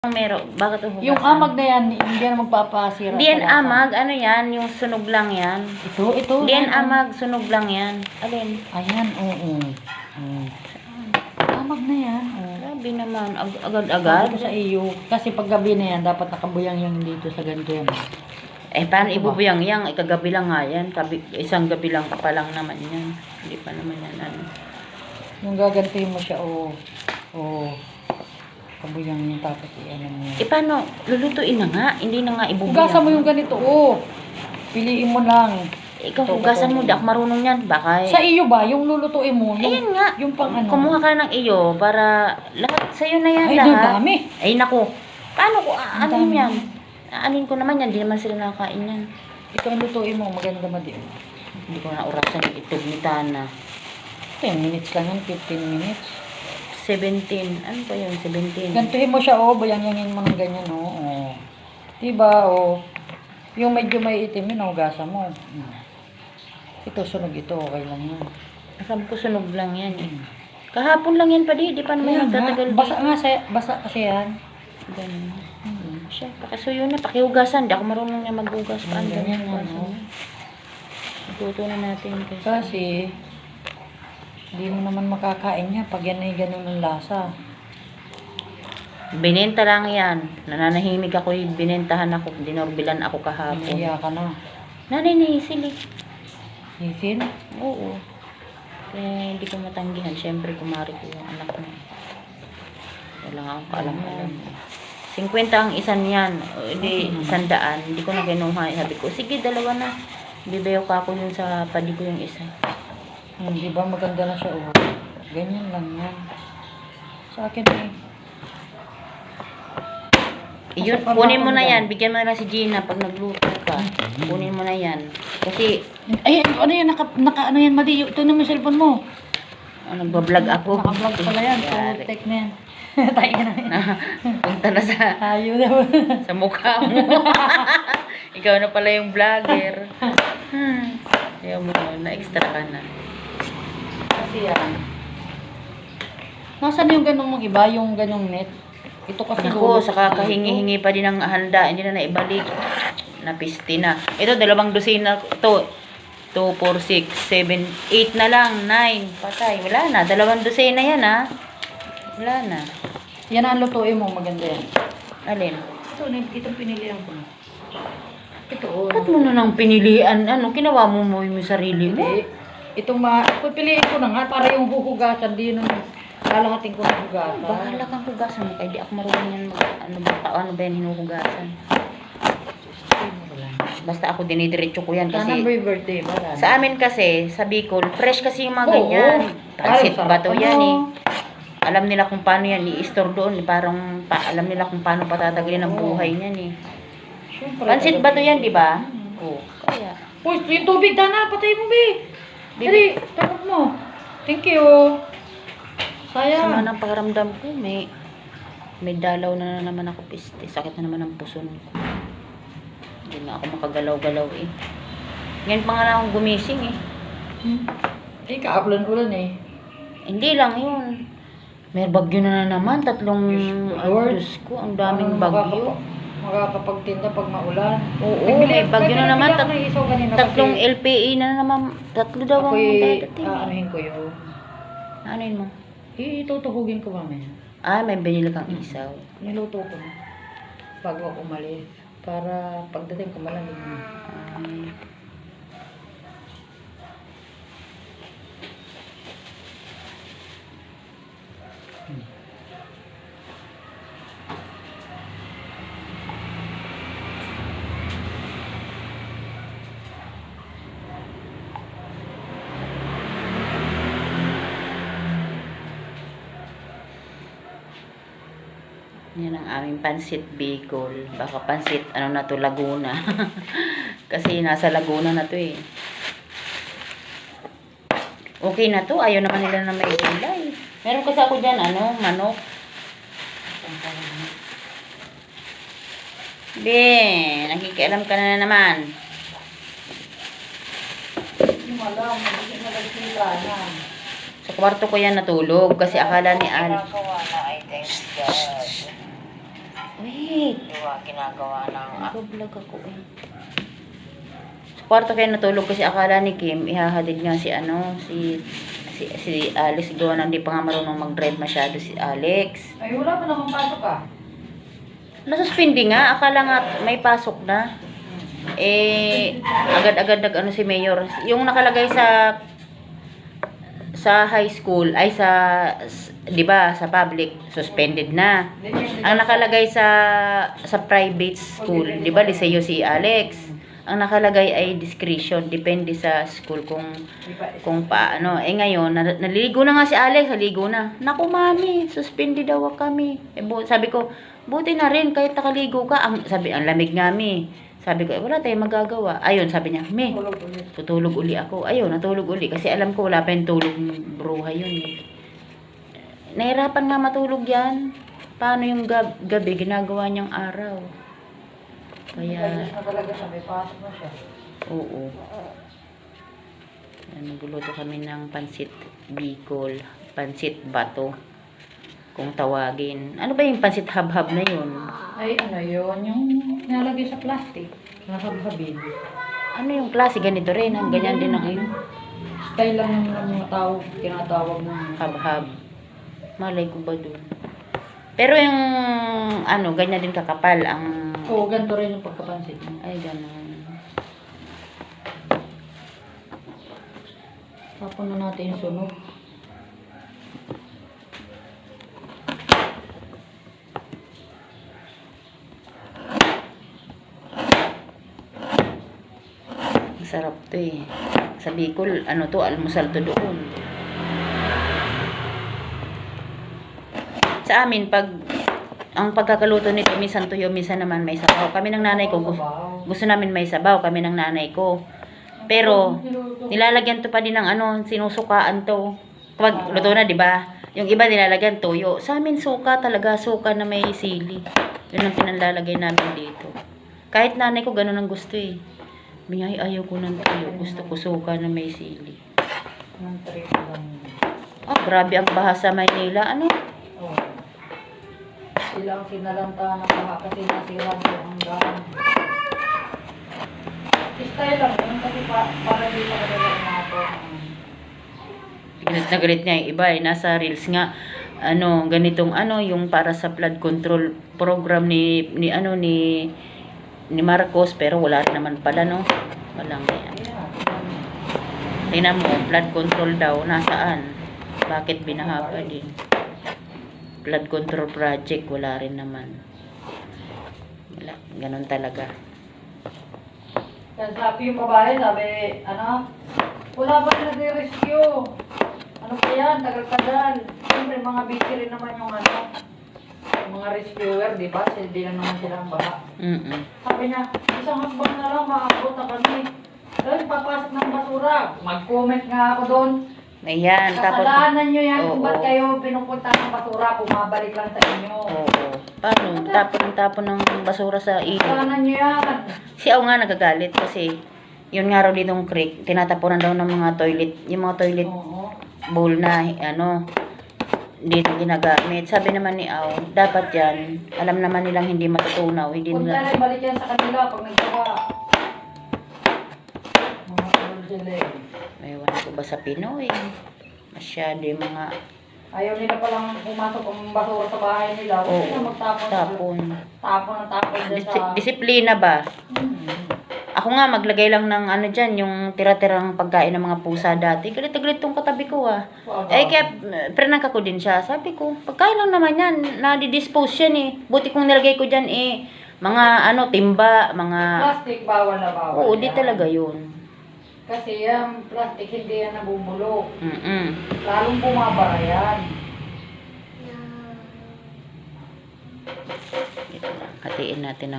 Meron, bakit huhugasan? Yung amag na yan, hindi yan magpapasira. Hindi yan amag, ano yan, yung sunog lang yan. Ito. Hindi yan amag, sunog lang yan. Alin? Ayan, oo. Amag na yan. Grabe naman, agad-agad. Sabi ko sa iyo, kasi pag gabi na yan, dapat nakabuyang yung dito sa ganito yan. Eh, paano ibubuyang yan? Ikagabi lang nga yan. Isang gabi lang pa lang naman yan. Hindi pa naman yan, ano. Yung gagantiin mo siya, kabuyang yung tapos i-ano mo. Eh, paano? Lulutuin na nga. Hindi na nga ibubuyang. Hugasan mo yung ganito, Piliin mo lang. Ikaw, hugasan mo. Di ako marunong yan. Baka Sa iyo ba? Yung lulutuin mo? Yung, ayan nga. Yung pang ano? Kumuha ka ng iyo para lahat sa'yo na yan. Ay, lahat. dami. Ay, naku. Paano ko? Ang Ano dami. yan? Aanin ko naman yan. Hindi naman sila nakakain yan. Ito ang lutuin mo. Maganda madi. Hindi ko na orasan yung itog ni Tana. 10 minutes lang yan. 15 minutes. 17. Ano pa yun? 17. Gantuhin mo siya, bayang-yangin mo ng ganyan, Diba, yung medyo may itim yun, hugasan mo. Ito, sunog ito, okay lang yan. Sabi ko sunog lang yan eh. Kahapon lang yan pa di pa naman nagtatagal Basa kasi yan. Ganun. Siya, pakisuyo na, pakihugasan. Di ako marunong na maghugas. Paano ganyan ganyan yan, Ituto na natin kasi hindi mo naman makakain niya pag yan ay ganun ang lasa. Binenta lang yan. Nananahimik ako, binentahan ako, dinorbilan ako kahapon. Nahiya ka na. Nanay ni Sili. Isin? Oo. Kaya hindi ko matanggihan. Siyempre, kumari ko yung anak mo. Wala nga akong kaalam-alam. 50 ang isan yan. O, hindi, 100. Hindi ko na kinuha. Sabi ko, sige, dalawa na. Bibayo ka ako yun sa padi ko yung isa. Di ba maganda na siya, Ganyan lang yan. Sa akin Yun, kunin mo na yan. Bigyan mo na si Gina pag nagluto ka. Kunin mo na yan. Kasi, ay, ano yan, ano yan, Madi, ito naman yung cellphone mo. nagbablog ako. Naka-vlog pala yan, so Yari. take na yan. Tayo na yan. Punta na sa Tayo na. sa mukha mo. Ikaw na pala yung vlogger. Ayaw mo, na-extra ka na. Kasi yan. Nasaan yung ganong mong iba, yung ganong net? Ito kasi Ako, saka kahingi-hingi pa din ng handa. Hindi na naibalik. Napisti na. Ito, 2 dosina to. 2, 4, 6, 7, 8 na lang. 9. Patay. Wala na. 2 dosina yan, ha. Wala na. Yan ang lutuin mo, maganda yan. Alin? Itong pinilihan ko na. Ito, Ba't mo na nang pinilian? Ano, kinawa mo yung sarili mo? Itong pipiliin ko na nga, para yung huhugasan, di yun ang lalahatin ko ng hugasan. Bahala kang hugasan mo. Kaya di ako marunong yan. Ano ba yan hinuhugasan? Basta ako dinidiretso ko yan kasi birthday ba? sa amin kasi, sa Bicol, fresh kasi yung mga ganyan. Pansit ba to yan eh. Alam nila kung paano yan i-store doon. Parang alam nila kung paano patatagalin ang buhay niyan eh. Pansit ba to yan, di ba? Oo. Kaya. Uy, yung tubig, Dana, patay mo, be. Dali, tapos mo. Thank you. Sayang. Sama ng pakiramdam ko, may dalaw na naman ako piste. Sakit na naman ang puso ko. Hindi na ako makagalaw-galaw eh. Ngayon pa nga na akong gumising eh. Kaaplan-ulan eh. Hindi lang yun. May bagyo na naman. 3 Lord. Diyos ko, ang daming bagyo. Makakapagtinda pag maulan. Oo, may bagyo na naman. 3 3 LPE na naman. 3 daw ang dadating. Aanohin ko yun. Anuhin mo? Itutuhugin ko mamaya. Ah, may binili kang isaw. Niluto ko na. Bago ako umalis. Para pagdating ko malamig na. Yan ang aming pansit Bicol. Baka pansit, ano na to, Laguna. Kasi nasa Laguna na to eh. Okay na to. Ayaw naman nila na may gulay. Meron kasi ako dyan, manok. Be, nakikialam ka na naman. Hindi mo alam, hindi mo nagkita na. Sa kwarto ko yan natulog kasi akala ni Al. Wait. Diba, ginagawa ng... Nag-vlog ako eh. Sa kwarto kayo natulog kasi akala ni Kim, ihahatid nga si si Alex. Gawa nang di pa nga marunong mag-drive masyado si Alex. Ay, wala pa namang pasok ah. Nasuspindi nga, akala nga may pasok na. Agad-agad si Mayor. Yung nakalagay sa high school, ay di ba, sa public, suspended na. Ang nakalagay sa private school, di ba, Liceo si Alex. Ang nakalagay ay discretion, depende sa school kung paano. Ngayon, naligo na nga si Alex, naligo na. Naku, mami, suspended daw kami. Sabi ko, buti na rin, kahit nakaligo ka. Ang lamig nga, mi. Sabi ko, wala tayong magagawa. Ayun, sabi niya, me, tutulog uli ako. Ayun, natulog uli. Kasi alam ko, wala pa yung tulog bruha yun eh. Nahirapan nga matulog yan. Paano yung gabi, ginagawa niyang araw. Kaya... na talaga siya, may pasok na siya. Oo. Nagluluto kami ng pansit Bicol. Pansit bato. Kung tawagin. Ano ba yung pansit habhab na yun? Ay, ano yun? Yung nalagay sa plastic. Nahabhabin. Ano yung klase? Ganito rin. Ganyan din ang yun. Style lang ng mga tao, tinatawag ng Habhab. Malay ko ba dun? Pero yung ganyan din kakapal ang... Oo, ganito rin yung pagkapansit mo. Ay, ganun. Tapon na natin yung sunog. Masarap to eh. Sa Bicol, almusal to doon. Sa amin, ang pagkakaluto nito, minsan tuyo, minsan naman may sabaw. Kami ng nanay ko, gusto namin may sabaw, kami ng nanay ko. Pero, nilalagyan to pa din ng sinusukaan to. Kapag luto na, di ba? Yung iba nilalagyan toyo. Sa amin, suka talaga, suka na may sili. Yun ang pinanlalagay namin dito. Kahit nanay ko, ganun ang gusto eh. Bingay, ayaw ko ng toyo. Gusto ko suka na may sili. Ang trip lang. Grabe ang baha sa Maynila. Oh. Silang sinalanta na paha kasi nasira mo ang hanggang. Style lang yun kasi para hindi pa kadala natin. Galit na galit niya yung iba eh. Nasa reels nga. Ganitong yung para sa flood control program ni Marcos, pero wala rin naman pala, no? Walang yan. Tingnan mo, flood control daw, nasaan? Bakit binahaba din? Flood control project, wala rin naman. Wala, ganun talaga. Kasi sabi yung babae, wala ba nag-rescue? Ano pa yan, tagal-tagal. Siyempre, mga busy rin naman yung mga rescuer, di ba? Hindi lang naman sila ang baha. Sabi niya, isang hakbang na lang, maabot na kami. Dahil papasok ng basura. Mag-comment nga ako doon. Ayan, Kasalanan nyo yan kung Oo. ba't kayo pinupunta ng basura, pumabalik lang sa inyo. Oo. Paano? Tapon ng basura sa ilog. Kasalanan nyo yan. Si Aw nga nagagalit kasi yun nga raw ditong creek, tinatapunan daw ng mga toilet, yung mga toilet Oo. bowl na dito ginagamit. Sabi naman ni Aw, dapat yan, alam naman nilang hindi matutunaw, hindi Punta nila, rin, balik yan sa kanila pag nagsawa. Mga uldilig. maywan ko ba sa Pinoy? Masyado yung mga, Ayaw nila palang pumasok ang basura sa bahay nila. Huwag sila magtapon. tapon. Tapon dyan sa... Disiplina ba? Hmm. Ako nga, maglagay lang ng dyan, yung tira-tirang pagkain ng mga pusa dati. Galit-galit tong katabi ko Kaya, prank ako din siya. Sabi ko, pagkain lang naman yan, nadi-dispose yan eh. Buti kong nilagay ko dyan mga timba, mga... Plastic, bawal na bawal. Oo, yan. di talaga yun. Kasi yung plastic, hindi yan nabubulok. Mm-mm. Lalong bumabara yan. Ito na, hatiin natin ng